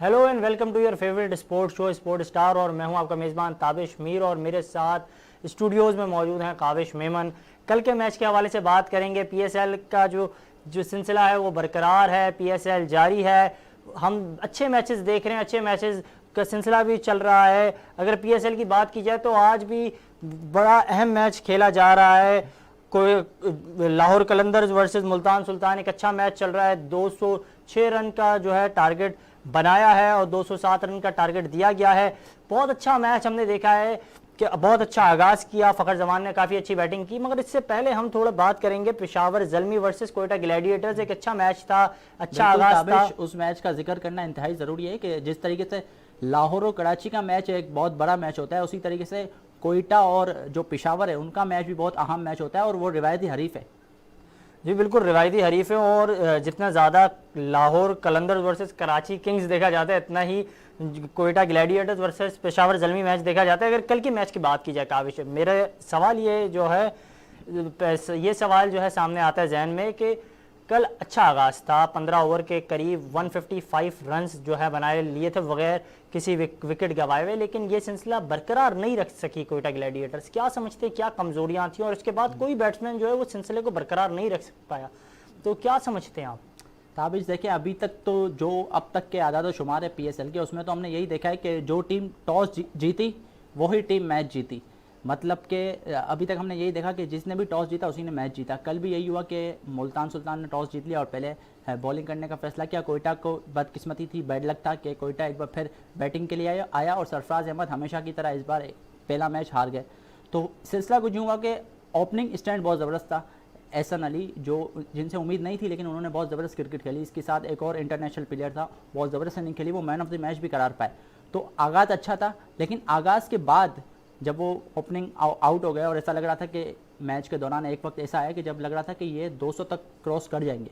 Hello and welcome to your favourite sports show sport star. और मैं हूं आपका मेज़बान ताबिश मीर और मेरे साथ स्टूडियोज़ में मौजूद हैं काविश मेमन। कल के मैच के हवाले से बात करेंगे। पीएसएल का जो जो सिलसिला है वो बरकरार है, पीएसएल जारी है। हम अच्छे मैचेस देख रहे हैं, अच्छे मैचेस का सिलसिला भी चल रहा है। अगर पीएसएल की बात की जाए तो आज भी बड़ा अहम मैच खेला जा रहा है। कोई लाहौर कलंदर्स वर्सेस मुल्तान सुल्तान एक अच्छा मैच चल रहा है। 206 रन का जो है टारगेट बनाया है और 207 रन का टारगेट दिया गया है। बहुत अच्छा मैच हमने देखा है कि बहुत अच्छा आगाज़ किया। फ़खर जमान ने काफ़ी अच्छी बैटिंग की, मगर इससे पहले हम थोड़ा बात करेंगे पेशावर ज़ल्मी वर्सेस कोयटा ग्लैडिएटर्स। एक अच्छा मैच था, अच्छा आगाज़ था। उस मैच का जिक्र करना इंतहाई ज़रूरी है कि जिस तरीके से लाहौर और कराची का मैच एक बहुत बड़ा मैच होता है, उसी तरीके से कोयटा और जो पेशावर है उनका मैच भी बहुत अहम मैच होता है और वो रिवायती हरीफ है। जी बिल्कुल, रिवायती हरीफ है। और जितना ज़्यादा लाहौर कलंदर्स वर्सेस कराची किंग्स देखा जाता है, इतना ही Quetta gladiators versus Peshawar Zalmi match देखा जाता है। अगर कल की मैच की बात की जाए काविश, मेरा सवाल ये जो है, ये सवाल जो है सामने आता है जहन में कि कल अच्छा आगाज़ था। 15 ओवर के करीब 155 रन्स जो है बनाए लिए थे बगैर किसी विकेट गंवाए हुए, लेकिन ये सिलसिला बरकरार नहीं रख सकी कोयटा ग्लैडिएटर्स। क्या समझते हैं, क्या कमजोरियां थी और उसके बाद कोई बैट्समैन जो है वो सिलसिले को बरकरार नहीं रख पाया, तो क्या समझते हैं आप? ताबिश देखिए, अभी तक तो जो अब तक के आदाद व शुमार है पीएसएल के, उसमें तो हमने यही देखा है कि जो टीम टॉस जीती वही टीम मैच जीती। मतलब कि अभी तक हमने यही देखा कि जिसने भी टॉस जीता उसी ने मैच जीता। कल भी यही हुआ कि मुल्तान सुल्तान ने टॉस जीत लिया और पहले बॉलिंग करने का फैसला किया। कोयटा को बदकिस्मती थी, बैड लक था कि कोयटा एक बार फिर बैटिंग के लिए आया और सरफराज अहमद हमेशा की तरह इस बार पहला मैच हार गए। तो सिलसिला कुछ यूँ हुआ कि ओपनिंग स्टैंड बहुत ज़बरदस्त था। एहसन अली, जो जिनसे उम्मीद नहीं थी लेकिन उन्होंने बहुत ज़बरदस्त क्रिकेट खेली। इसके साथ एक और इंटरनेशनल प्लेयर था, बहुत ज़बरदस्त इनिंग खेली, वो मैन ऑफ द मैच भी करार पाए। तो आगाज़ अच्छा था, लेकिन आगाज़ के बाद जब वो ओपनिंग आउट हो गया और ऐसा लग रहा था कि मैच के दौरान एक वक्त ऐसा आया कि जब लग रहा था कि ये 200 तक क्रॉस कर जाएंगे,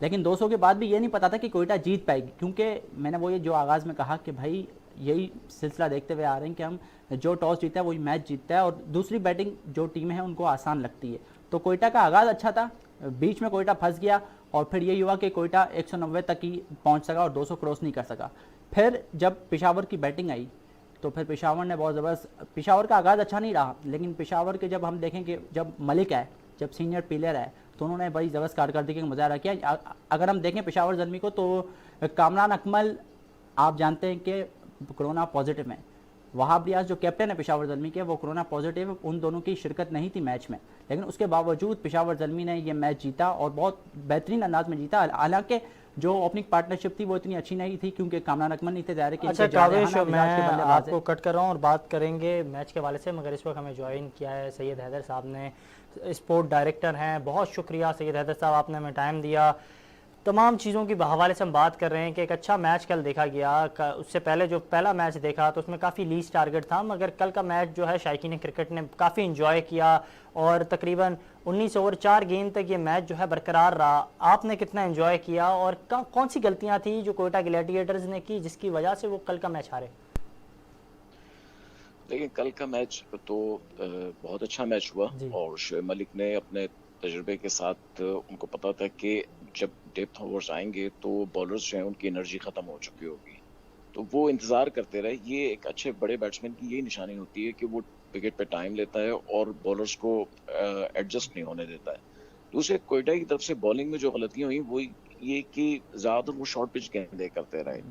लेकिन 200 के बाद भी ये नहीं पता था कि कोयटा जीत पाएगी। क्योंकि मैंने वो ये जो आगाज़ में कहा कि भाई यही सिलसिला देखते हुए आ रहे हैं कि हम जो टॉस जीता है वही मैच जीतता है और दूसरी बैटिंग जो टीम है उनको आसान लगती है। तो कोयटा का आगाज़ अच्छा था, बीच में कोयटा फंस गया और फिर यही हुआ कि कोयटा 190 तक ही पहुंच सका और 200 क्रॉस नहीं कर सका। फिर जब पेशावर की बैटिंग आई तो फिर पेशावर ने बहुत ज़बरदस्त, पेशावर का आगाज़ अच्छा नहीं रहा, लेकिन पेशावर के जब हम देखें कि जब मलिक आए, जब सीनियर प्लेयर आए, तो उन्होंने बड़ी ज़बरदस्त कारकर्दगी का मुजाहरा किया। अगर हम देखें पेशावर ज़ल्मी को तो कामरान अकमल आप जानते हैं कि कोरोना पॉजिटिव में, वहाब रियाज जो कैप्टन है पेशावर ज़ल्मी के वो कोरोना पॉजिटिव, उन दोनों की शिरकत नहीं थी मैच में, लेकिन उसके बावजूद पेशावर ज़ल्मी ने ये मैच जीता और बहुत बेहतरीन अंदाज में जीता। हालांकि जो ओपनिंग पार्टनरशिप थी वो इतनी अच्छी नहीं थी क्योंकि कामरान अकमल नहीं थे ज़ाहिर है कि अच्छा काविश, मैं आपको कट कर रहा हूँ और बात करेंगे मैच के हवाले से, मगर इस वक्त हमें ज्वाइन किया है सैयद हैदर साहब ने, स्पोर्ट डायरेक्टर हैं। बहुत शुक्रिया सैयद हैदर साहब, आपने हमें टाइम दिया। तमाम चीज़ों की हवाले से हम बात कर रहे हैं कि एक अच्छा मैच कल देखा गया। उससे पहले जो पहला मैच देखा तो उसमें काफ़ी लीस्ट टारगेट था, मगर कल का मैच जो है शायकीन क्रिकेट ने काफ़ी इंजॉय किया और तकरीबन 19 ओवर 4 गेंद तक ये मैच जो है बरकरार रहा। आपने कितना इंजॉय किया और कौन सी गलतियां थी जो कोयटा ग्लैडिएटर्स ने की जिसकी वजह से वो कल का मैच हारे? देखिए, कल का मैच तो बहुत अच्छा मैच हुआ और शोएब मलिक ने अपने तजुर्बे के साथ, उनको पता था कि जब डेप्थ ओवर्स आएंगे तो बॉलर्स जो हैं उनकी एनर्जी ख़त्म हो चुकी होगी, तो वो इंतज़ार करते रहे। ये एक अच्छे बड़े बैट्समैन की यही निशानी होती है कि वो विकेट पे टाइम लेता है और बॉलर्स को एडजस्ट नहीं होने देता है। दूसरे कोयटा की तरफ से बॉलिंग में जो गलतियाँ हुई वो ये कि ज़्यादातर वो शॉर्ट पिच गेंदें करते रहे,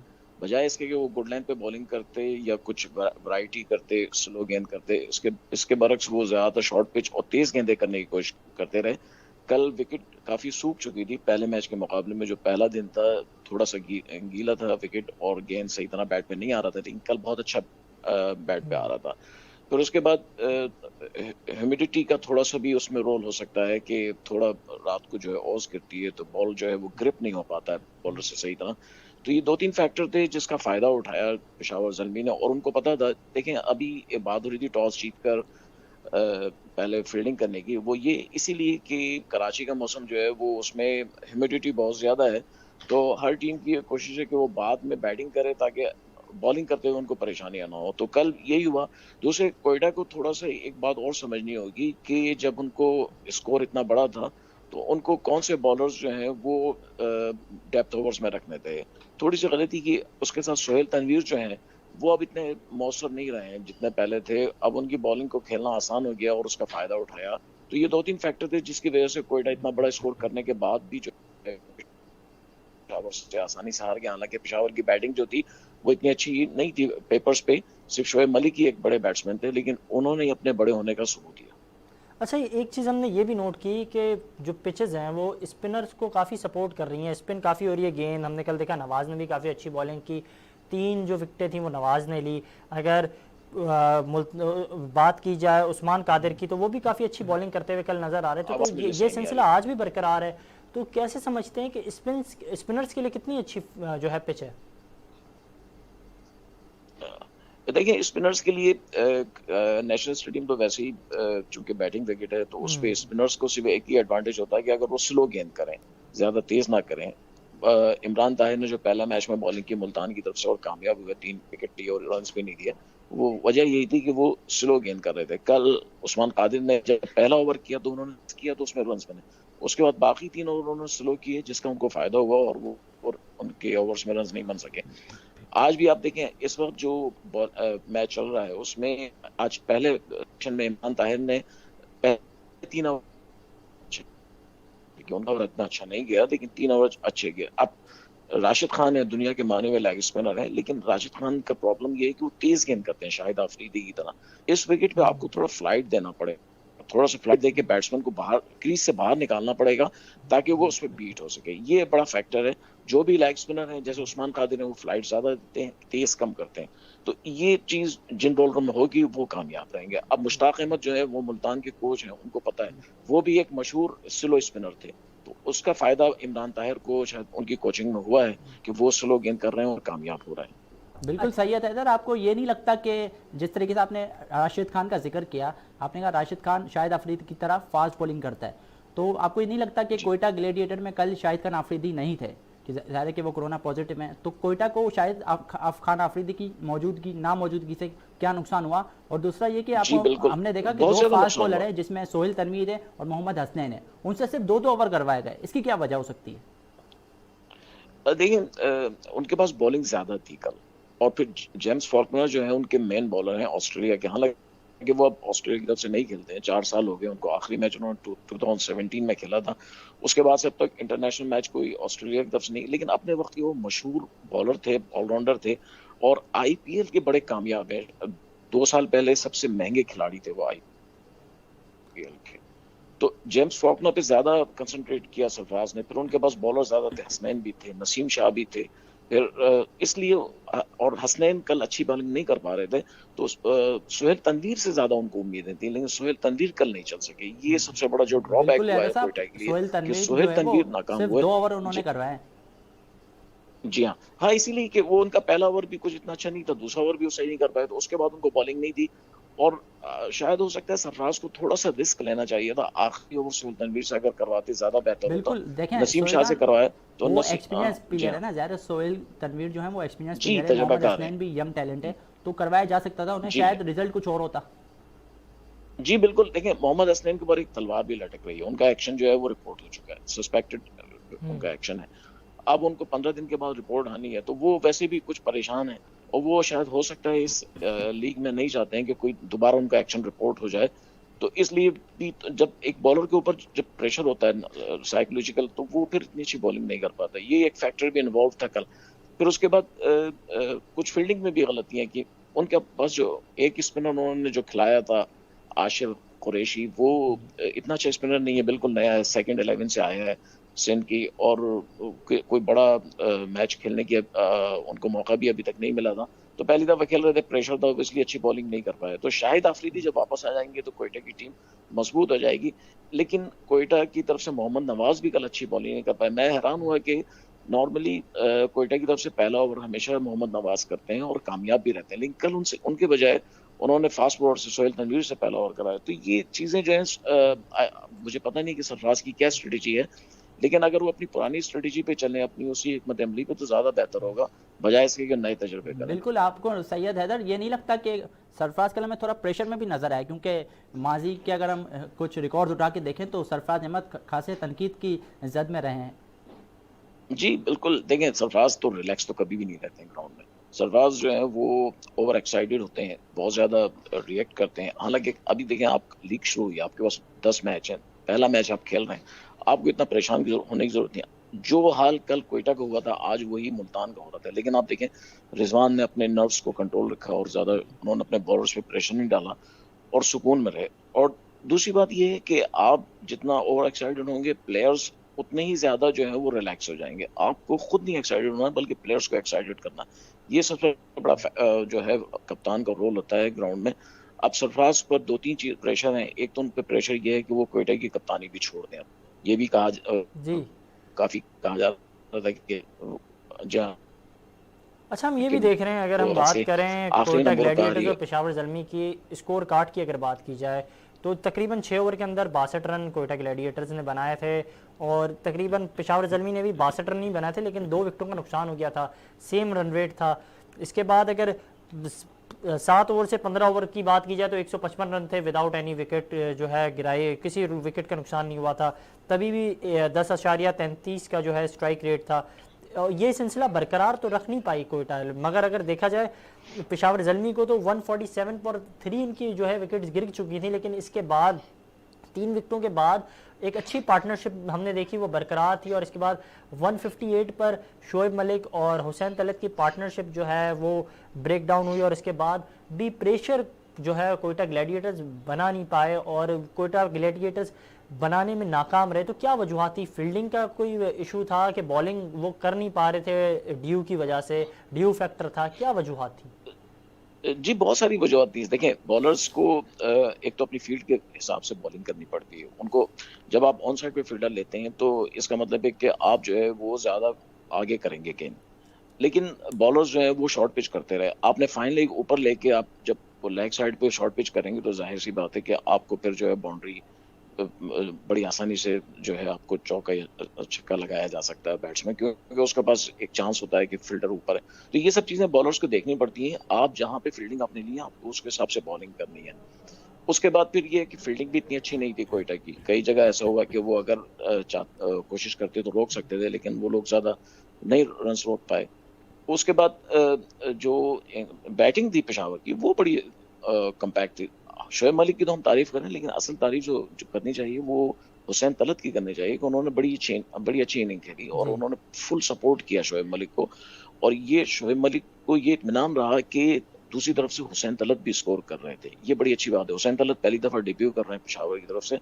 बजाय इसके कि वो गुड लाइन पे बॉलिंग करते या कुछ वैरायटी करते, स्लो गेंद करते। इसके बरक्स वो ज़्यादातर शॉर्ट पिच और तेज़ गेंदें करने की कोशिश करते रहे। कल विकेट काफ़ी सूख चुकी थी पहले मैच के मुकाबले में। जो पहला दिन था थोड़ा सा गीला था विकेट और गेंद सही तरह बैट में नहीं आ रहा था, लेकिन कल बहुत अच्छा बैट पे आ रहा था। फिर उसके बाद ह्यूमिडिटी का थोड़ा सा भी उसमें रोल हो सकता है कि थोड़ा रात को जो है ओस गिरती है तो बॉल जो है वो ग्रिप नहीं हो पाता है बॉलर से सही तरह। तो ये 2-3 फैक्टर थे जिसका फ़ायदा उठाया पेशावर ज़ल्मी ने और उनको पता था। देखें, अभी बात हो रही थी टॉस जीतकर पहले फील्डिंग करने की, वो ये इसीलिए कि कराची का मौसम जो है वो उसमें ह्यूमिडिटी बहुत ज़्यादा है, तो हर टीम की कोशिश है कि वो बाद में बैटिंग करे ताकि बॉलिंग करते हुए उनको परेशानियां ना हो। तो कल यही हुआ। दूसरे कोयटा को थोड़ा सा एक बात और समझनी होगी कि जब उनको स्कोर इतना बड़ा था तो उनको कौन से बॉलर्स जो हैं वो डेप्थ ओवर्स में रखने थे। थोड़ी सी गलती की उसके साथ सोहेल तनवीर जो हैं वो अब इतने मौसर नहीं रहे हैं जितने पहले थे। अब उनकी बॉलिंग को खेलना आसान हो गया और उसका फायदा उठाया। तो ये 2-3 फैक्टर थे जिसकी वजह से कोयटा इतना बड़ा स्कोर करने के बाद भी जो है पेशावर से आसानी से हार गया। हालांकि पेशावर की बैटिंग जो थी वो इतनी अच्छी नहीं थी पेपर्स पे, सिर्फ शोएब मलिक ही एक बड़े बैट्समैन थे, लेकिन उन्होंने अपने बड़े होने का सबूत दिया। अच्छा, एक चीज़ हमने ये भी नोट की कि जो पिचेस हैं वो स्पिनर्स को काफ़ी सपोर्ट कर रही हैं, स्पिन काफ़ी हो रही है। गेंद हमने कल देखा नवाज़ ने भी काफ़ी अच्छी बॉलिंग की, 3 जो विकेटें थी वो नवाज़ ने ली। अगर बात की जाए उस्मान कादिर की तो वो भी काफ़ी अच्छी बॉलिंग करते हुए कल नज़र आ रहे थे। तो ये सिलसिला आज भी बरकरार है। तो कैसे समझते हैं कि स्पिनर्स के लिए कितनी अच्छी जो है पिच है? देखिए स्पिनर्स के लिए नेशनल स्टेडियम तो वैसे ही चूंकि बैटिंग विकेट है तो उस पे स्पिनर्स को सिर्फ एक ही एडवांटेज होता है कि अगर वो स्लो गेंद करें, ज्यादा तेज ना करें। इमरान ताहिर ने जो पहला मैच में बॉलिंग की मुल्तान की तरफ से और कामयाब हुए, 3 विकेट लिए और रन भी नहीं दिए, वो वजह यही थी कि वो स्लो गेंद कर रहे थे। कल उस्मान कादिर ने जब पहला ओवर किया तो उन्होंने किया तो उसमें रन बने, उसके बाद बाकी 3 ओवर उन्होंने स्लो किए जिसका उनको फायदा हुआ और वो और उनके ओवर्स में रन नहीं बन सके। आज भी आप देखें इस वक्त जो मैच चल रहा है उसमें आज पहले सेक्शन में इमरान ताहिर ने पहले 3 ओवर, उनका ओवर इतना अच्छा नहीं गया लेकिन 3 ओवर अच्छे गए। अब राशिद खान है दुनिया के माने हुए लेग स्पिनर है, लेकिन राशिद खान का प्रॉब्लम ये है कि वो तेज गेंद करते हैं शाहिद अफरीदी की तरह। इस विकेट पे आपको थोड़ा फ्लाइट देना पड़ेगा, थोड़ा सा फ्लाइट देके बैट्समैन को बाहर क्रीज से बाहर निकालना पड़ेगा ताकि वो उस पर बीट हो सके। ये बड़ा फैक्टर है। जो भी लेग स्पिनर है जैसे उस्मान कादिर है वो फ्लाइट ज्यादा देते हैं, तेज कम करते हैं। तो ये चीज जिन बॉलरों में होगी वो कामयाब रहेंगे। अब मुश्ताक अहमद जो है वो मुल्तान के कोच हैं, उनको पता है, वो भी एक मशहूर स्लो स्पिनर थे, तो उसका फायदा इमरान ताहिर को शायद उनकी कोचिंग में हुआ है कि वो स्लो गेंद कर रहे हैं और कामयाब हो रहे हैं। बिल्कुल सही है हैदर। आपको ये नहीं लगता कि जिस तरीके से आपने राशिद खान का जिक्र किया, आपने कहा राशिद खान शाहिद अफरीदी की तरह फास्ट बॉलिंग करता है, तो आपको ये नहीं लगता कि कोयटा ग्लेडिएटर में कल शाहिद खान अफरीदी नहीं थे, कि ज़ाहिर है कि वो कोरोना पॉजिटिव हैं, तो कोयटा को शाहिद खान अफरीदी की मौजूदगी ना मौजूदगी से क्या नुकसान हुआ? और दूसरा ये कि आपको हमने देखा कि 2 फास्ट बॉलर है जिसमें सोहेल तनवीर है और मोहम्मद हसनैन है, उनसे सिर्फ 2 ओवर करवाए गए, इसकी क्या वजह हो सकती है? देखिए उनके पास बॉलिंग ज्यादा थी कल, और फिर जेम्स फॉल्कनर जो है उनके मेन बॉलर हैं ऑस्ट्रेलिया के। हालांकि वो अब ऑस्ट्रेलिया की तरफ से नहीं खेलते हैं, 4 साल हो गए उनको, आखिरी मैच उन्होंने 2017 में खेला था, उसके बाद से अब तक इंटरनेशनल मैच कोई ऑस्ट्रेलिया की तरफ से नहीं। लेकिन अपने वक्त के वो मशहूर बॉलर थे, ऑलराउंडर थे और IPL के बड़े कामयाब है। 2 साल पहले सबसे महंगे खिलाड़ी थे वो IPL के। तो जेम्स फॉल्कनर पे ज्यादा कंसंट्रेट किया सरफराज ने, फिर उनके पास बॉलर ज्यादा थे, हसनैन भी थे, नसीम शाह भी थे, फिर इसलिए और हसनैन कल अच्छी बॉलिंग नहीं कर पा रहे थे, तो सोहेल तनवीर से ज्यादा उनको उम्मीदें थी, लेकिन सोहेल तनवीर कल नहीं चल सके। ये सबसे बड़ा जो ड्रॉबैक हुआ है कोयटा के लिए कि सोहेल तनवीर नाकाम हुए। 2 ओवर उन्होंने करवाए। जी हाँ, इसीलिए कि वो उनका पहला ओवर भी कुछ इतना अच्छा नहीं था, दूसरा ओवर भी वो सही नहीं कर पाए, तो उसके बाद उनको बॉलिंग नहीं दी। और शायद हो सकता है सरफराज को थोड़ा सा रिस्क लेना चाहिए था, आखिरी ओवर सोहेल तनवीर से अगर करवाते ज्यादा बेहतर होता। नसीम शाह से करवाया तो वो एक्सपीरियंस प्लेयर है ना, ज़ाहिर सोहेल तनवीर जो है वो एक्सपीरियंस प्लेयर है, मोहम्मद हसनैन भी यंग टैलेंट है, तो करवाया जा सकता था उन्हें, शायद रिजल्ट कुछ और होता। जी बिल्कुल। देखिए मोहम्मद हसनैन के ऊपर एक तलवार भी लटक रही है, उनका एक्शन जो है वो रिपोर्ट हो चुका है, सस्पेक्टेड उनका एक्शन है। अब उनको 15 दिन के बाद रिपोर्ट आनी है, तो वो वैसे भी कुछ परेशान है और वो शायद हो सकता है इस लीग में नहीं चाहते हैं कि कोई दोबारा उनका एक्शन रिपोर्ट हो जाए। तो इसलिए भी जब एक बॉलर के ऊपर जब प्रेशर होता है साइकोलॉजिकल, तो वो फिर इतनी अच्छी बॉलिंग नहीं कर पाता। ये एक फैक्टर भी इन्वॉल्व था कल। फिर उसके बाद कुछ फील्डिंग में भी गलतियां की। उनके पास जो एक स्पिनर उन्होंने जो खिलाया था आशिर कुरैशी, वो इतना अच्छा स्पिनर नहीं है, बिल्कुल नया है, सेकंड 11 से आया है सिंध की, और कोई बड़ा मैच खेलने की उनको मौका भी अभी तक नहीं मिला था, तो पहली दफा खेल रहे थे, प्रेशर था, इसलिए अच्छी बॉलिंग नहीं कर पाए। तो शाहिद अफरीदी जब वापस आ जाएंगे तो कोयटा की टीम मजबूत हो जाएगी। लेकिन कोयटा की तरफ से मोहम्मद नवाज भी कल अच्छी बॉलिंग नहीं कर पाए। मैं हैरान हुआ कि नॉर्मली कोयटा की तरफ से पहला ओवर हमेशा मोहम्मद नवाज करते हैं और कामयाब भी रहते हैं, लेकिन कल उनसे उनके बजाय उन्होंने फास्ट बॉलर से सोहेल तनवीर से पहला ओवर कराया। तो ये चीजें जो है मुझे पता नहीं कि सरफराज की क्या स्ट्रेटेजी है, लेकिन अगर वो अपनी पुरानी स्ट्रेटेजी पे चलें, अपनी उसी हिकमत अमली पे, तो ज़्यादा बेहतर होगा बजाय इसके कि नए तजुर्बे करें। बिल्कुल, आपको सैयद हैदर ये नहीं लगता कि सरफराज के में थोड़ा प्रेशर में भी नजर आया, क्योंकि माजी के अगर हम कुछ रिकॉर्ड उठा के देखें तो सरफराज अहमद खासे तनकीद की जद में रहे हैं। जी बिल्कुल, देखें सरफराज तो रिलैक्स तो कभी भी नहीं रहते हैं ग्राउंड में। सरफराज जो है वो ओवर एक्साइटेड होते हैं, बहुत ज़्यादा रिएक्ट करते हैं। हालांकि अभी देखें, आप लीग शुरू हुई, आपके पास 10 मैच हैं, पहला मैच आप खेल रहे हैं, आपको इतना परेशान होने की जरूरत नहीं है। जो हाल कल कोयटा का हुआ था, आज वही मुल्तान का हो रहा था। लेकिन आप देखें, रिजवान ने अपने नर्व्स को कंट्रोल रखा और ज़्यादा उन्होंने अपने बॉलर्स पे प्रेशर नहीं डाला और सुकून में रहे। और दूसरी बात यह है कि आप जितना ओवर एक्साइटेड होंगे, प्लेयर्स उतने ही ज्यादा जो है वो रिलैक्स हो जाएंगे। आपको खुद नहीं एक्साइटेड होना, बल्कि प्लेयर्स को एक्साइटेड करना, ये सबसे बड़ा जो है कप्तान का रोल होता है ग्राउंड में। अब सरफराज पर दो तीन चीज प्रेशर है। एक तो उन पर प्रेशर ये है कि वो कोयटा की कप्तानी भी छोड़ दें। अब ये भी जी काफी कहा जा रहा था कि जहाँ अच्छा, हम ये भी देख रहे हैं, अगर हम बात करें आखिरी कोयटा नंबर पर आ रही ग्लैडिएटर्स और है। पेशावर ज़ल्मी की स्कोर कार्ड की अगर बात की जाए तो तकरीबन 6 ओवर के अंदर 62 रन कोयटा ग्लैडिएटर्स ने बनाए थे और तकरीबन पेशावर ज़ल्मी ने भी 62 रन नहीं बनाए थे, लेकिन 2 विकेटों का नुकसान हो गया था, सेम रन रेट था। इसके बाद अगर 7 ओवर से 15 ओवर की बात की जाए तो 155 रन थे विदाउट एनी विकेट जो है गिराए, किसी विकेट का नुकसान नहीं हुआ था। तभी भी 10.33 का जो है स्ट्राइक रेट था। ये सिलसिला बरकरार तो रख नहीं पाई कोयटा, मगर अगर देखा जाए पेशावर ज़ल्मी को तो 147.3 इनकी जो है विकेट्स गिर चुकी थी, लेकिन इसके बाद 3 विकेटों के बाद एक अच्छी पार्टनरशिप हमने देखी, वो बरकरार थी। और इसके बाद 158 पर शोएब मलिक और हुसैन तलत की पार्टनरशिप जो है वो ब्रेक डाउन हुई और इसके बाद भी प्रेशर जो है कोयटा ग्लैडिएटर्स बना नहीं पाए और कोयटा ग्लैडिएटर्स बनाने में नाकाम रहे। तो क्या वजूहत थी? फील्डिंग का कोई इशू था कि बॉलिंग वो कर नहीं पा रहे थे ड्यू की वजह से, ड्यू फैक्टर था, क्या वजूहत थी? जी बहुत सारी वजूहत थी। देखें, बॉलर्स को एक तो अपनी फील्ड के हिसाब से बॉलिंग करनी पड़ती है उनको। जब आप ऑन साइड पे फील्डर लेते हैं तो इसका मतलब है कि आप जो है वो ज्यादा आगे करेंगे गेंद, लेकिन बॉलर्स जो है वो शॉर्ट पिच करते रहे। आपने फाइन लेग ऊपर लेके आप जब लेग साइड पे शॉर्ट पिच करेंगे तो जाहिर सी बात है कि आपको फिर जो है बाउंड्री बड़ी आसानी से जो है आपको चौका या छक्का लगाया जा सकता है बैट्समैन, क्योंकि उसके पास एक चांस होता है कि फील्डर ऊपर है। तो ये सब चीजें बॉलर्स को देखनी पड़ती हैं। आप जहां पे फील्डिंग आपने ली है, आपको उसके हिसाब से बॉलिंग करनी है। उसके बाद फिर ये है कि फील्डिंग भी इतनी अच्छी नहीं थी कोयटा की। कई जगह ऐसा हुआ कि वो अगर कोशिश करते तो रोक सकते थे, लेकिन वो लोग ज्यादा नहीं रन रोक पाए। उसके बाद जो बैटिंग थी पेशावर की वो बड़ी कम्पैक्ट थी। शोएब मलिक की तो हम तारीफ करें, लेकिन असल तारीफ जो करनी चाहिए वो हुसैन तलत की करनी चाहिए कि उन्होंने बड़ी अच्छी इनिंग खेली और उन्होंने फुल सपोर्ट किया शोएब मलिक को। और ये शोएब मलिक को ये इत्मीनान रहा कि दूसरी तरफ से हुसैन तलत भी स्कोर कर रहे थे। ये बड़ी अच्छी बात है। हुसैन तलत पहली दफा डेब्यू कर रहे हैं पेशावर की तरफ से।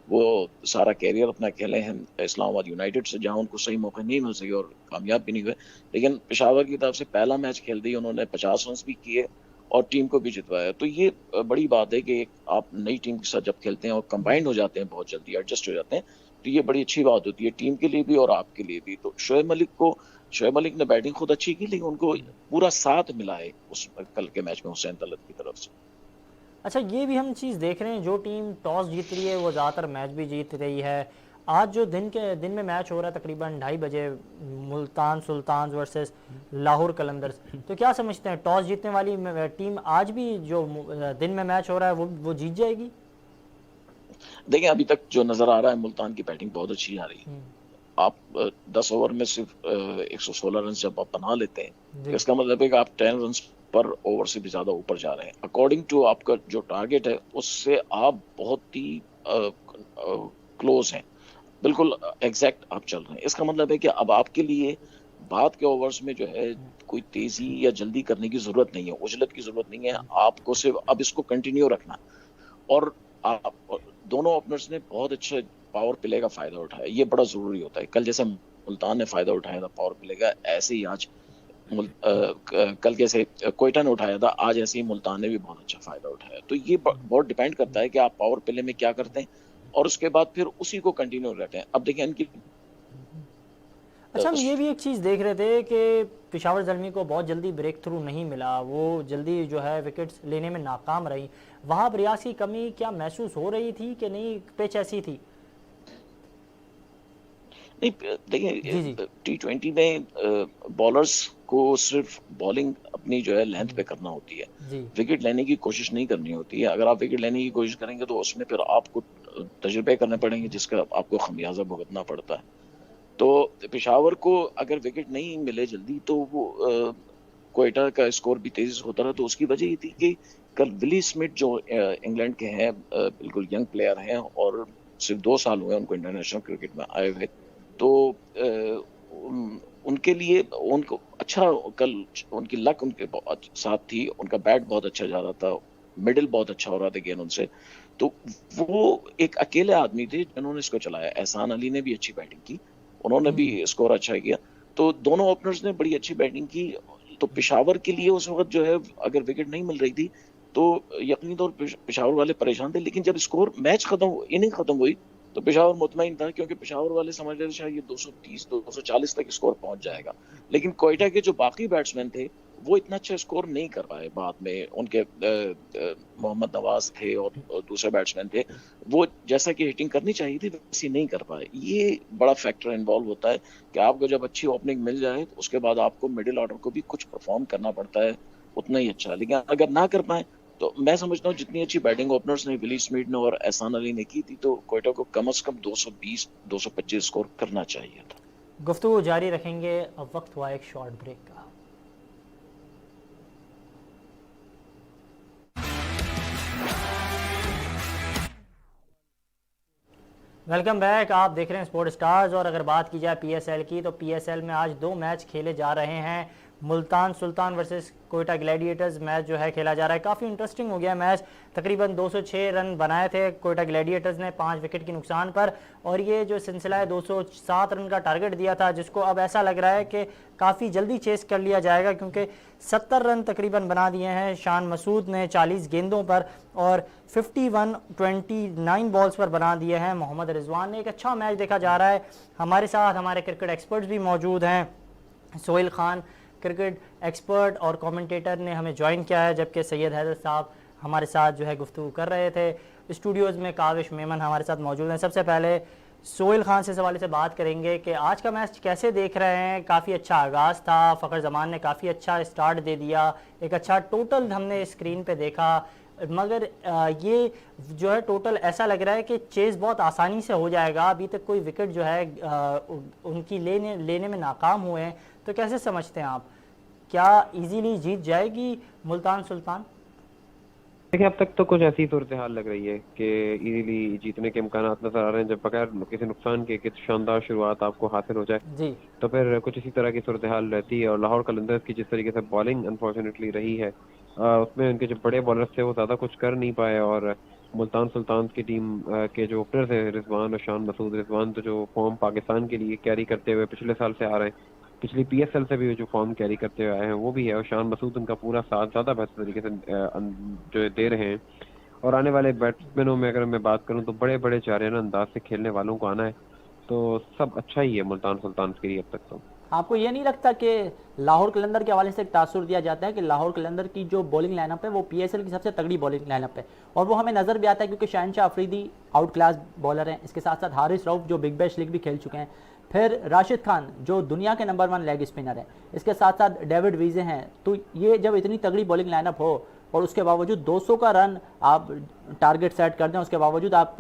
वो सारा कैरियर अपना खेले हैं इस्लामाबाद यूनाइटेड से, जहां उनको सही मौका नहीं मिल सके और कामयाब भी नहीं हुए। लेकिन पेशावर की तरफ से पहला मैच खेल दी उन्होंने, 50 रन भी किए और टीम को भी जितवाया। तो ये बड़ी बात है कि आप नई टीम के साथ जब खेलते हैं और कंबाइंड हो जाते हैं, बहुत जल्दी एडजस्ट हो जाते हैं, तो ये बड़ी अच्छी बात होती है टीम के लिए भी और आपके लिए भी। तो शोएब मलिक ने बैटिंग खुद अच्छी की, लेकिन उनको पूरा साथ मिला है उस कल के मैच में हुसैन तलत की तरफ से। अच्छा, ये भी हम चीज़ देख रहे हैं, जो टीम टॉस जीत रही है वो ज़्यादातर मैच भी जीत रही है। आज जो दिन में मैच हो रहा है तकरीबन 2:30 बजे, मुल्तान सुल्तान वर्सेस लाहौर कलंदर्स, तो क्या समझते हैं टॉस जीतने वाली टीम आज भी जो दिन में मैच हो रहा है वो जीत जाएगी? देखिए, अभी तक जो नजर आ रहा है मुल्तान की बैटिंग बहुत अच्छी आ रही है। आप 10 ओवर में सिर्फ 116 रन जब आप बना लेते हैं तो इसका मतलब है कि आप 10 रन पर ओवर से भी ज्यादा ऊपर जा रहे हैं। अकॉर्डिंग टू आपका जो टारगेट है उससे आप बहुत ही क्लोज हैं, बिल्कुल एग्जैक्ट आप चल रहे हैं। इसका मतलब है कि अब आपके लिए बाद के ओवर्स में जो है कोई तेजी या जल्दी करने की जरूरत नहीं है, उजलत की जरूरत नहीं है। आपको सिर्फ अब इसको कंटिन्यू रखना। और आप दोनों ओपनर्स ने बहुत अच्छे पावर प्ले का फायदा उठाया, ये बड़ा जरूरी होता है। कल जैसे मुल्तान ने फायदा उठाया था पावर प्ले का, ऐसे ही आज कल कैसे कोयटा ने उठाया था, आज ऐसे ही मुल्तान ने भी बहुत अच्छा फायदा उठाया। तो ये बहुत डिपेंड करता है कि आप पावर प्ले में क्या करते हैं और उसके बाद फिर उसी को कंटिन्यू रखते हैं। अब देखिए इनकी अच्छा, हम ये भी एक चीज़ देख रहे थे कि पेशावर ज़ल्मी को बहुत जल्दी ब्रेक थ्रू नहीं मिला, वो जल्दी जो है विकेट्स लेने में नाकाम रही। वहाँ रियाज की कमी क्या महसूस हो रही थी कि नहीं, पिच ऐसी थी? नहीं जी देखिए, जी T20 में बॉलर्स को सिर्फ बॉलिंग अपनी जो है लेंथ पे करना होती है, जी विकेट लेने की कोशिश नहीं करनी होती है। अगर आप विकेट लेने की कोशिश करेंगे तो उसमें फिर आपको तजुर्बे करने पड़ेंगे, जिसका आपको खमियाजा भुगतना पड़ता है। तो पेशावर को अगर विकेट नहीं मिले जल्दी तो वो क्वेटा का स्कोर भी तेजी से होता रहा। तो उसकी वजह ये थी कि कल विली स्मिथ जो इंग्लैंड के हैं, बिल्कुल यंग प्लेयर हैं और सिर्फ 2 साल हुए उनको इंटरनेशनल क्रिकेट में आए हुए। तो उनके लिए उनको अच्छा, कल उनकी लक उनके साथ थी, उनका बैट बहुत अच्छा जा रहा था, मिडिल बहुत अच्छा हो रहा था गेंद उनसे। तो वो एक अकेले आदमी थे जिन्होंने इसको चलाया। एहसान अली ने भी अच्छी बैटिंग की, उन्होंने भी स्कोर अच्छा किया। तो दोनों ओपनर्स ने बड़ी अच्छी बैटिंग की। तो पेशावर के लिए उस वक्त जो है अगर विकेट नहीं मिल रही थी तो यकीनी तौर पर पेशावर वाले परेशान थे। लेकिन जब स्कोर मैच खत्म, इनिंग खत्म हुई, तो पेशावर मुतमईन था, क्योंकि पेशावर वाले समझ रहे थे शायद ये 230 240 तक स्कोर पहुंच जाएगा। लेकिन कोयटा के जो बाकी बैट्समैन थे वो इतना अच्छा स्कोर नहीं कर पाए। बाद में उनके मोहम्मद नवाज थे और दूसरे बैट्समैन थे, वो जैसा कि हिटिंग करनी चाहिए थी वैसी नहीं कर पाए। ये बड़ा फैक्टर इन्वॉल्व होता है कि आपको जब अच्छी ओपनिंग मिल जाए तो उसके बाद आपको मिडिल ऑर्डर को भी कुछ परफॉर्म करना पड़ता है उतना ही अच्छा। लेकिन अगर ना कर पाए तो मैं समझता हूँ जितनी अच्छी बैटिंग ओपनर्स ने, विली स्मिथ ने और एहसान अली ने की थी, तो क्वेटा को कम से कम 220 225 स्कोर करना चाहिए था। गुफ्तगू जारी रखेंगे, अब वक्त हुआ एक शॉर्ट ब्रेक का। वेलकम बैक, आप देख रहे हैं स्पोर्ट स्टार्स। और अगर बात की जाए पीएसएल की तो पीएसएल में आज 2 मैच खेले जा रहे हैं। Multan Sultan versus Quetta Gladiators match जो है खेला जा रहा है। काफ़ी इंटरेस्टिंग हो गया मैच। तकरीबन 206 रन बनाए थे कोयटा ग्लैडिएटर्स ने 5 विकेट की नुकसान पर, और ये जो सिलसिला है 207 रन का टारगेट दिया था, जिसको अब ऐसा लग रहा है कि काफ़ी जल्दी चेस कर लिया जाएगा, क्योंकि 70 रन तकरीबन बना दिए हैं शान मसूद ने 40 गेंदों पर, और 29 बॉल्स पर बना दिए हैं मोहम्मद रिजवान ने। एक अच्छा मैच देखा जा रहा है। हमारे साथ हमारे क्रिकेट एक्सपर्ट्स भी मौजूद हैं। सोहेल खान क्रिकेट एक्सपर्ट और कमेंटेटर ने हमें ज्वाइन किया है, जबकि सैयद हैदर साहब हमारे साथ जो है गुफ्तगू कर रहे थे। स्टूडियोज़ में काविश मेमन हमारे साथ मौजूद हैं। सबसे पहले सोहेल खान से इस हवाले से बात करेंगे कि आज का मैच कैसे देख रहे हैं। काफ़ी अच्छा आगाज़ था, फ़खर जमान ने काफ़ी अच्छा स्टार्ट दे दिया, एक अच्छा टोटल हमने स्क्रीन पे देखा, मगर ये जो है टोटल ऐसा लग रहा है कि चेज़ बहुत आसानी से हो जाएगा। अभी तक कोई विकेट जो है उनकी लेने में नाकाम हुए हैं। तो कैसे समझते हैं आप, क्या इजीली जीत जाएगी मुल्तान सुल्तान? देखिए, अब तक तो कुछ ऐसी सूरत हाल लग रही है कि इजीली जीतने के इम्कान नजर आ रहे हैं। जब बगैर किसी नुकसान के कि शानदार शुरुआत आपको हासिल हो जाए जी तो फिर कुछ इसी तरह की सूरत हाल रहती है। और लाहौर कलंदर्स की जिस तरीके से बॉलिंग अनफॉर्चुनेटली रही है, उसमें उनके जो बड़े बॉलर्स थे वो ज़्यादा कुछ कर नहीं पाए। और मुल्तान सुल्तान की टीम के जो ओपनर्स हैं रिजवान और शान मसूद, रिजवान तो जो फॉर्म पाकिस्तान के लिए कैरी करते हुए पिछले साल से आ रहे हैं, पिछली पीएसएल से भी जो फॉर्म कैरी करते हुए आए हैं वो भी है, और शान मसूद उनका पूरा साथ ज़्यादा बेहतर तरीके से जो दे रहे हैं। और आने वाले बैट्समैनों में अगर मैं बात करूं तो बड़े बड़े चारियाना अंदाज से खेलने वालों को आना है, तो सब अच्छा ही है मुल्तान सुल्तान के लिए अब तक तो। आपको ये नहीं लगता कि लाहौर कलंदर के हवाले से एक तासुर दिया जाता है कि लाहौर कलंदर की जो बॉलिंग लाइनअप है वो पीएसएल की सबसे तगड़ी बॉलिंग लाइनअप है, और वो हमें नज़र भी आता है क्योंकि शहनशाह अफरीदी आउट क्लास बॉलर हैं, इसके साथ साथ हारिस रऊफ जो बिग बैश लीग भी खेल चुके हैं, फिर राशिद खान जो दुनिया के नंबर 1 लेग स्पिनर है, इसके साथ साथ डेविड वीजे हैं। तो ये जब इतनी तगड़ी बॉलिंग लाइनअप हो और उसके बावजूद 200 का रन आप टारगेट सेट कर दें, उसके बावजूद आप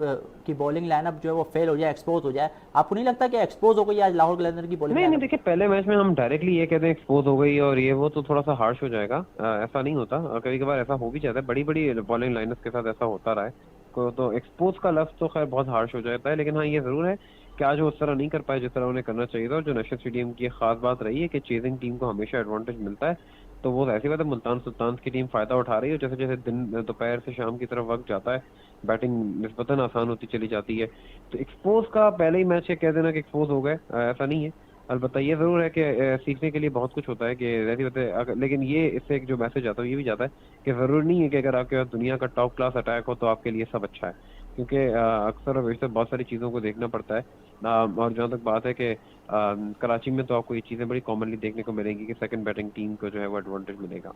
की बॉलिंग लाइनअप जो है वो फेल हो जाए, एक्सपोज हो जाए, आपको नहीं लगता कि एक्सपोज हो गई आज लाहौर कलंदर की बॉलिंग? नहीं, देखिए, पहले मैच में हम डायरेक्टली ये कहते हैं एक्सपोज हो गई और ये वो, तो थोड़ा सा हार्श हो जाएगा। ऐसा नहीं होता, कभी कभार ऐसा हो भी जाता है, बड़ी बड़ी बॉलिंग लाइनर्स के साथ ऐसा होता रहा है। तो एक्सपोज का लफ्ज तो खैर बहुत हार्श हो जाता है, लेकिन हाँ ये जरूर है कि आज वो उस तरह नहीं कर पाए जिस तरह उन्हें करना चाहिए था। और जो नेशनल स्टेडियम की खास बात रही है कि चेजिंग टीम को हमेशा एडवांटेज मिलता है, तो वो ऐसी बात है मुल्तान सुल्तान की टीम फायदा उठा रही है। जैसे जैसे दिन दोपहर से शाम की तरफ वक्त जाता है, बैटिंग निस्बतन आसान होती चली जाती है। तो एक्सपोज का पहले ही मैच से कह देना कि एक्सपोज हो गए, ऐसा नहीं है। अलबत्ता ये जरूर है कि सीखने के लिए बहुत कुछ होता है कि ऐसी बात है। लेकिन ये इससे एक जो मैसेज आता है ये भी जाता है कि जरूरी नहीं है कि अगर आपके पास दुनिया का टॉप क्लास अटैक हो तो आपके लिए सब अच्छा है, क्योंकि अक्सर और बेशतर बहुत सारी चीज़ों को देखना पड़ता है। और जहाँ तक बात है कि कराची में तो आपको ये चीज़ें बड़ी कॉमनली देखने को मिलेंगी कि सेकंड बैटिंग टीम को जो है वो एडवांटेज मिलेगा।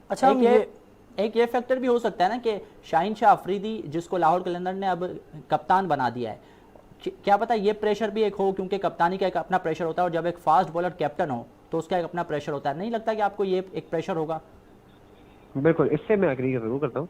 अच्छा, एक ये फैक्टर भी हो सकता है ना कि शाहीन शाह अफरीदी जिसको लाहौर कलंदर ने अब कप्तान बना दिया है, क्या पता ये प्रेशर भी एक हो, क्योंकि कप्तानी का एक अपना प्रेशर होता है और जब एक फास्ट बॉलर कैप्टन हो तो उसका एक अपना प्रेशर होता है। नहीं लगता कि आपको ये एक प्रेशर होगा? बिल्कुल, इससे मैं एग्री जरूर करता हूँ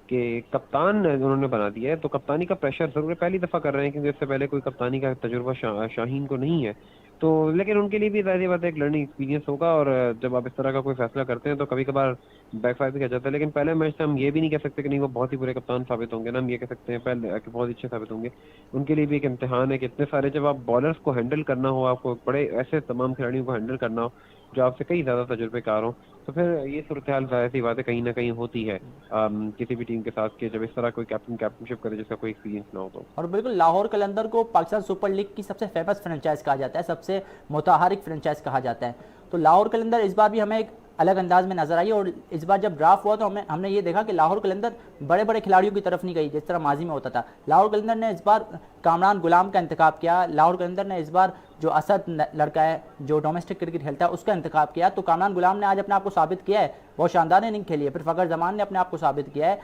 कि कप्तान उन्होंने बना दिया है तो कप्तानी का प्रेशर जरूर पहली दफा कर रहे हैं, क्योंकि इससे पहले कोई कप्तानी का तजुर्बा शाहीन को नहीं है। तो लेकिन उनके लिए भी जाहिर बात है एक लर्निंग एक्सपीरियंस होगा, और जब आप इस तरह का कोई फैसला करते हैं तो कभी कभार बैकफायर भी कर जाता है। लेकिन पहले मैच से हम ये भी नहीं कह सकते कि नहीं वो बहुत ही बुरे कप्तान साबित होंगे ना, हम ये कह सकते हैं पहले कि बहुत अच्छे साबित होंगे। उनके लिए भी एक इम्तिहान है कि इतने सारे जब आप बॉलर्स को हैंडल करना हो, आपको बड़े ऐसे तमाम खिलाड़ियों को हैंडल करना हो जो आपसे कई ज्यादा तजुर्बेकार हो, तो फिर ये सूरत हाल जाहिर सी बात है कहीं ना कहीं होती है किसी भी टीम के साथ कि जब इस तरह कोई कैप्टनशिप करे जिसका कोई एक्सपीरियंस ना हो तो। और बिल्कुल लाहौर कलंदर को पाकिस्तान सुपर लीग की सबसे फेमस फ्रेंचाइज कहा जाता है, सबसे मुतहारिक फ्रेंचाइज कहा जाता है। तो लाहौर कलंदर इस बार भी हमें एक अलग अंदाज में नजर आई, और इस बार जब ड्राफ्ट हुआ तो हमने ये देखा कि लाहौर कलंदर बड़े बड़े खिलाड़ियों की तरफ नहीं गई जिस तरह माजी में होता था। लाहौर कलंदर ने इस बार कामरान गुलाम का इंतखाब किया। लाहौर कलंदर ने इस बार जो असद लड़का है जो डोमेस्टिक क्रिकेट खेलता है उसका इंतखाब किया। तो कामरान गुलाम ने आज अपने आप को साबित किया है, बहुत शानदार इनिंग खेली है। फिर फ़खर जमान ने अपने आप को साबित किया है।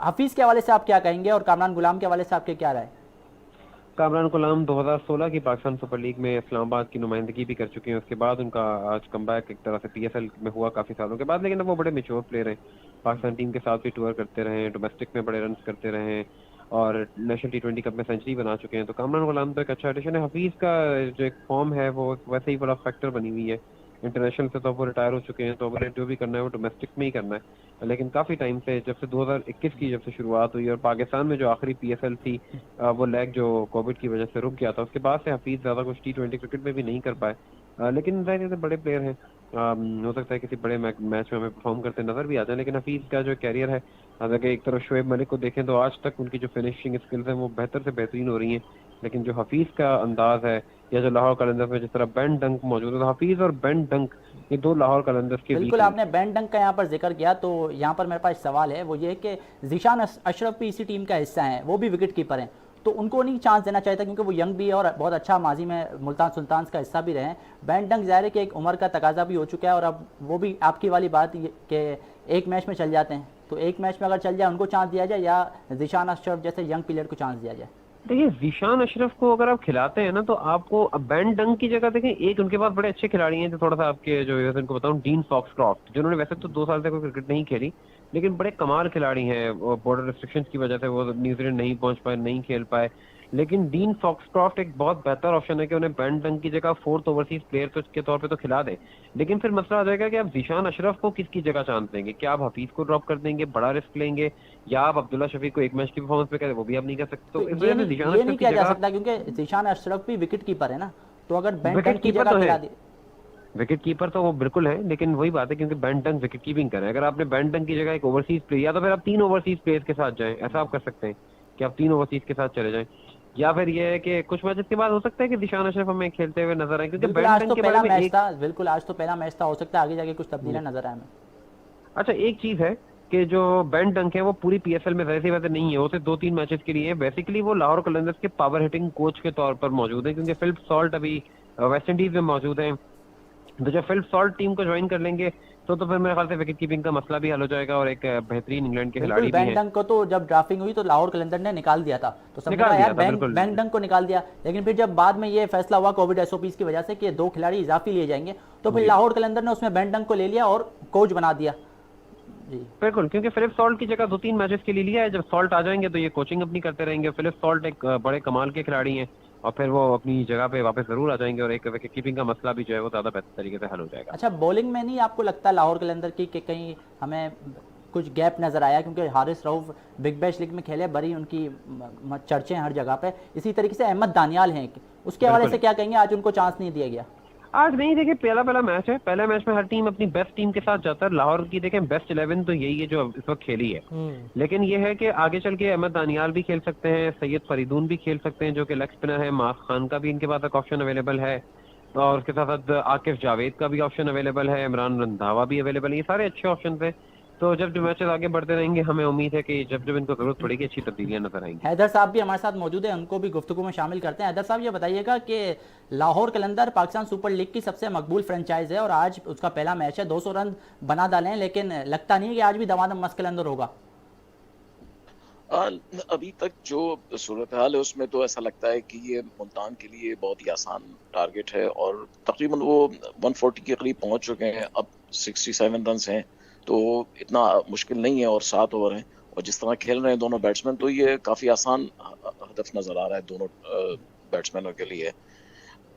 हफीज़ के हवाले से आप क्या कहेंगे और कामरान गुलाम के हवाले से आपके क्या राय? कामरान गुलाम 2016 की पाकिस्तान सुपर लीग में इस्लामाबाद की नुमाइंदगी भी कर चुके हैं। उसके बाद उनका आज कमबैक एक तरह से पीएसएल में हुआ काफी सालों के बाद, लेकिन अब वो बड़े मेच्योर प्लेयर हैं। पाकिस्तान टीम के साथ भी टूर करते रहे, डोमेस्टिक में बड़े रन करते रहे और नेशनल T20 कप में सेंचुरी बना चुके हैं। तो कामरान गुलाम तो एक अच्छा एडिशन है। हफीज का जो एक फॉर्म है वो वैसे ही बड़ा फैक्टर बनी हुई है। इंटरनेशनल से तो वो रिटायर हो चुके हैं, तो अब जो भी करना है वो डोमेस्टिक में ही करना है। लेकिन काफी टाइम से जब से 2021 की जब से शुरुआत हुई और पाकिस्तान में जो आखिरी पीएसएल थी वो लेग जो कोविड की वजह से रुक गया था, उसके बाद से हफीज ज्यादा कुछ T20 क्रिकेट में भी नहीं कर पाए। लेकिन जाहिर है बड़े प्लेयर हैं, हो सकता है किसी बड़े मैच में हमें परफॉर्म करते नजर भी आ जाए। लेकिन हफीज का जो कैरियर है, अगर एक तरफ शोएब मलिक को देखें तो आज तक उनकी जो फिनिशिंग स्किल्स हैं वो बेहतर से बेहतरीन हो रही हैं, लेकिन जो हफीज का अंदाज है या जो लाहौर कलंदर्स में जिस तरह बेन डंक मौजूद है, तो हफीज और बेन डंक ये दो लाहौर कलंदर्स के बिल्कुल आपने बेन डंक का यहाँ पर जिक्र किया, तो यहाँ पर मेरे पास सवाल है, वो ये कि ज़ीशान अशरफ भी इसी टीम का हिस्सा हैं, वो भी विकेट कीपर हैं, तो उनको नहीं चांस देना चाहिए था क्योंकि वो यंग भी है और बहुत अच्छा माजी में मुल्तान सुल्तान्स का हिस्सा भी रहे हैं। बेन डंक ज़ाहिर है कि एक उम्र का तकाजा भी हो चुका है और अब वो भी आपकी वाली बात कि एक मैच में चल जाते हैं, तो एक मैच में अगर चल जाए उनको चांस दिया जाए या ज़ीशान अशरफ जैसे यंग प्लेयर को चांस दिया जाए? देखिए ज़ीशान अशरफ को अगर आप खिलाते हैं ना तो आपको बेन डंक की जगह देखें, एक उनके पास बड़े अच्छे खिलाड़ी हैं जो थोड़ा सा आपके जो इनको बताऊं, डीन फॉक्सक्रॉफ्ट, जिन्होंने वैसे तो 2 साल से कोई क्रिकेट नहीं खेली लेकिन बड़े कमाल खिलाड़ी हैं। बॉर्डर रिस्ट्रिक्शंस की वजह से वो न्यूजीलैंड नहीं पहुंच पाए, नहीं खेल पाए, लेकिन डीन फॉक्सक्रॉफ्ट एक बहुत बेहतर ऑप्शन है कि उन्हें बेन डंक की जगह 4th ओवरसीज प्लेयर के तौर पे तो खिला दें। लेकिन फिर मसला आ जाएगा कि आप ज़ीशान अशरफ को किसकी जगह चांस देंगे? क्या आप हफीज को ड्रॉप कर देंगे, बड़ा रिस्क लेंगे, या आप अब्दुल्ला शफीक को एक मैच की परफॉर्मेंस पे करें? वो भी आप नहीं कर सकते। तो ये नहीं किया जा सकता क्योंकि ज़ीशान अशरफ भी विकेट कीपर है ना, तो अगर बेन डंक की जगह खिला दी। विकेट कीपर तो वो बिल्कुल है, लेकिन वही बात है क्योंकि बेन डंक विकेट कीपिंग करे। अगर आपने बेन डंक की जगह एक ओवरसीज प्लेयर, या तो फिर आप 3 ओवरसीज प्लेयर्स के साथ जाएं, ऐसा आप कर सकते हैं कि आप 3 ओवरसीज के साथ चले जाएं, या फिर ये है कि कुछ मैचेस के बाद हो सकता है कि ज़ीशान अशरफ हमें खेलते हुए नजर आए, क्योंकि बेन डंक के बारे में बिल्कुल आज तो पहला मैच था, हो सकता है आगे जाके कुछ तब्दीलियां नजर आए हमें। अच्छा, एक चीज है कि जो बेन डंक है वो पूरी पीएसएल में वैसे वैसे नहीं है, वो सिर्फ 2-3 मैचेस के लिए है। बेसिकली वो लाहौर कलंदर्स के पावर हिटिंग कोच के तौर पर मौजूद है, क्योंकि फिलिप सॉल्ट अभी वेस्ट इंडीज में मौजूद है। तो जब फिलिप सॉल्ट टीम को ज्वाइन कर लेंगे तो फिर मेरे ख्याल से विकेट कीपिंग का मसला भी हल हो जाएगा और एक बेहतरीन इंग्लैंड के खिलाड़ी भी हैं। बेन डंक को तो जब ड्राफ्टिंग हुई तो लाहौर कलंदर ने निकाल दिया था, तो समझा यार बेन डंक को निकाल दिया। लेकिन फिर जब बाद में ये फैसला हुआ कोविड एसओपीज की वजह से कि 2 खिलाड़ी इजाफी लिए जाएंगे, तो फिर लाहौर कलंदर ने उसमें बेन डंक को ले लिया और कोच बना दिया। बिल्कुल, क्योंकि फिलिप सॉल्ट की जगह 2-3 मैचेस के लिए लिया है। जब सॉल्ट आ जाएंगे तो ये कोचिंग अपनी करते रहेंगे। फिलिप सॉल्ट एक बड़े कमाल के खिलाड़ी हैं और फिर वो अपनी जगह पे वापस जरूर आ जाएंगे और एक विकेट कीपिंग का मसला भी जो है वो ज्यादा बेहतर तरीके से हल हो जाएगा। अच्छा, बॉलिंग में नहीं आपको लगता लाहौर कलंदर की कि कहीं हमें कुछ गैप नजर आया? क्योंकि Haris Rauf big bash league में खेले, बड़ी उनकी चर्चे हैं हर जगह पे। इसी तरीके से अहमद दानियाल हैं, उसके हवाले से क्या कहेंगे? आज उनको चांस नहीं दिया गया। आज नहीं, देखिए पहला मैच है, पहले मैच में हर टीम अपनी बेस्ट टीम के साथ जाता है। लाहौर की देखें बेस्ट 11 तो यही है जो इस वक्त खेली है, लेकिन ये है कि आगे चल के अहमद दानियाल भी खेल सकते हैं, सैयद फरीदून भी खेल सकते हैं जो कि लेग स्पिनर है, मास खान का भी इनके पास एक ऑप्शन अवेलेबल है और उसके साथ साथ आकिफ जावेद का भी ऑप्शन अवेलेबल है, इमरान रंधावा भी अवेलेबल है। ये सारे अच्छे ऑप्शन है। तो जब जो मैचेस आगे बढ़ते रहेंगे हमें उम्मीद है कि जब जब इनको जरूरत पड़ेगी अच्छी तब्दीलियां नजर आएंगी। हैदर साहब भी हमारे साथ मौजूद है, उनको भी गुफ्तगू में शामिल करते हैं। हैदर साहब, ये बताइएगा कि लाहौर कलंदर पाकिस्तान सुपर लीग की सबसे मकबूल फ्रेंचाइज है और आज उसका पहला मैच है। 200 रन बना डाले हैं, लेकिन लगता नहीं है कि आज भी दमादम मस्त कलंदर होगा। आ, अभी तक जो सूरत हाल है उसमें तो ऐसा लगता है कि ये मुल्तान के लिए बहुत ही आसान टारगेट है, और तकरीबन वो 140 के करीब पहुंच चुके हैं। अब 67 रन हैं, तो इतना मुश्किल नहीं है, और 7 ओवर हैं, और जिस तरह खेल रहे हैं दोनों बैट्समैन, तो ये काफी आसान हदफ नजर आ रहा है दोनों बैट्समैनों के लिए।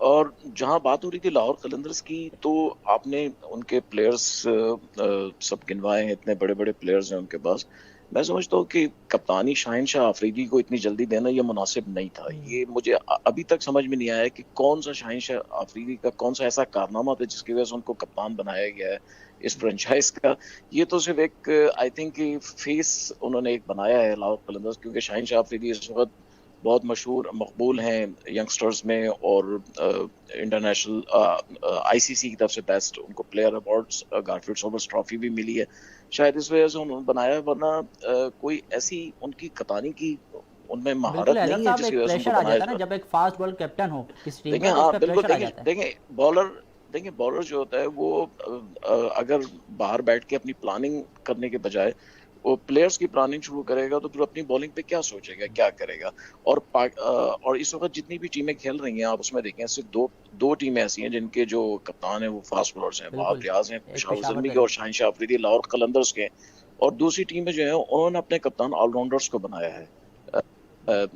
और जहां बात हो रही थी लाहौर कलंदर्स की, तो आपने उनके प्लेयर्स सब गिनवाए हैं, इतने बड़े बड़े प्लेयर्स हैं उनके पास। मैं समझता हूँ कि कप्तानी शाहिन शाह अफरीदी को इतनी जल्दी देना ये मुनासिब नहीं था। ये मुझे अभी तक समझ में नहीं आया कि कौन सा शाहिन शाह अफरीदी का कौन सा ऐसा कारनामा था जिसकी वजह से उनको कप्तान बनाया गया है इस फ्रेंचाइज का। ये तो सिर्फ एक आई थिंक फेस उन्होंने एक बनाया है लाहौर कलंदर्स, क्योंकि शाहिन शाह अफरीदी इस वक्त बहुत मशहूर मकबूल हैं यंगस्टर्स में, और इंटरनेशनल आईसीसी की तरफ से बेस्ट उनको player awards Garfield Sobers trophy भी मिली है। शायद इस वजह से उन्होंने बनाया, वरना कोई ऐसी उनकी कप्तानी की उनमें बिल्कुल महारत हैदर नहीं है साहब, जिसकी एक वजह से प्रेशर उनको आ बनाया जाता है ना जाए। जब एक फास्ट बॉलर कैप्टन हो किसी टीम देखिए का, तो उस हाँ पर बिल्कुल, प्रेशर आ देखिए जाता है। देखिए बॉलर जो होता है वो अगर बाहर बैठ के अपनी प्लानिंग करने के बजाय वो प्लेयर्स की प्लानिंग शुरू करेगा, तो फिर अपनी बॉलिंग पे क्या सोचेगा, क्या करेगा। और इस वक्त जितनी भी टीमें खेल रही हैं, आप उसमें देखें, सिर्फ दो दो टीमें ऐसी हैं जिनके जो कप्तान हैं वो फास्ट बॉलर्स हैं। वहाब बिल्कुल, रियाज हैं एक पेशावर पेशावर जलमी के, दल। और शाहिन शाह अफरीदी लाहौर कलंदर्स के हैं। और दूसरी टीमें जो है उन्होंने अपने कप्तान ऑलराउंडर्स को बनाया है।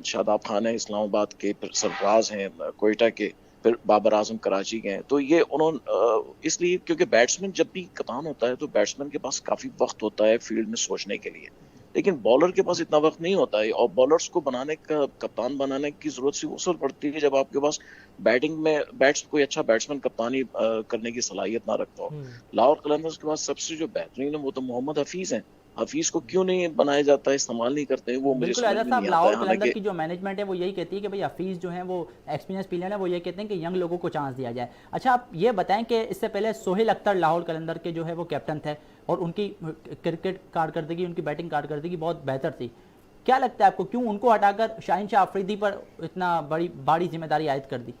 शादाब खान है इस्लामाबाद के, फिर सरफराज हैं कोयटा के, फिर बाबर आजम कराची के हैं। तो ये उन्होंने इसलिए क्योंकि बैट्समैन जब भी कप्तान होता है तो बैट्समैन के पास काफी वक्त होता है फील्ड में सोचने के लिए, लेकिन बॉलर के पास इतना वक्त नहीं होता है। और बॉलर्स को बनाने का, कप्तान बनाने की जरूरत सिर्फ उस वक्त पड़ती है जब आपके पास बैटिंग में कोई अच्छा बैट्समैन कप्तानी करने की सलाहियत ना रखता हो। लाहौर कलंदर्स के पास सबसे जो बेहतरीन है वो तो मोहम्मद हफीज हैं। हफीज को क्यों नहीं बनाया जाता है, इस्तेमाल नहीं करते हैं, वो मुझे बिल्कुल समझ हैदर में साहब, नहीं आता लाहौर है। कलंदर हालांकि की जो मैनेजमेंट है वो यही कहती है कि भाई हफीज़ जो है वो एक्सपीरियंस प्लेयर है, वो ये कहते हैं कि यंग लोगों को चांस दिया जाए। अच्छा, आप ये बताएं कि इससे पहले सोहेल अख्तर लाहौर कलंदर के जो है वो कैप्टन थे, और उनकी क्रिकेट कारकर्दगी, उनकी बैटिंग कारकर्दगी बहुत बेहतर थी। क्या लगता है आपको, क्यों उनको हटाकर शाहिन शाह अफरीदी पर इतना बड़ी जिम्मेदारी आयद कर दी?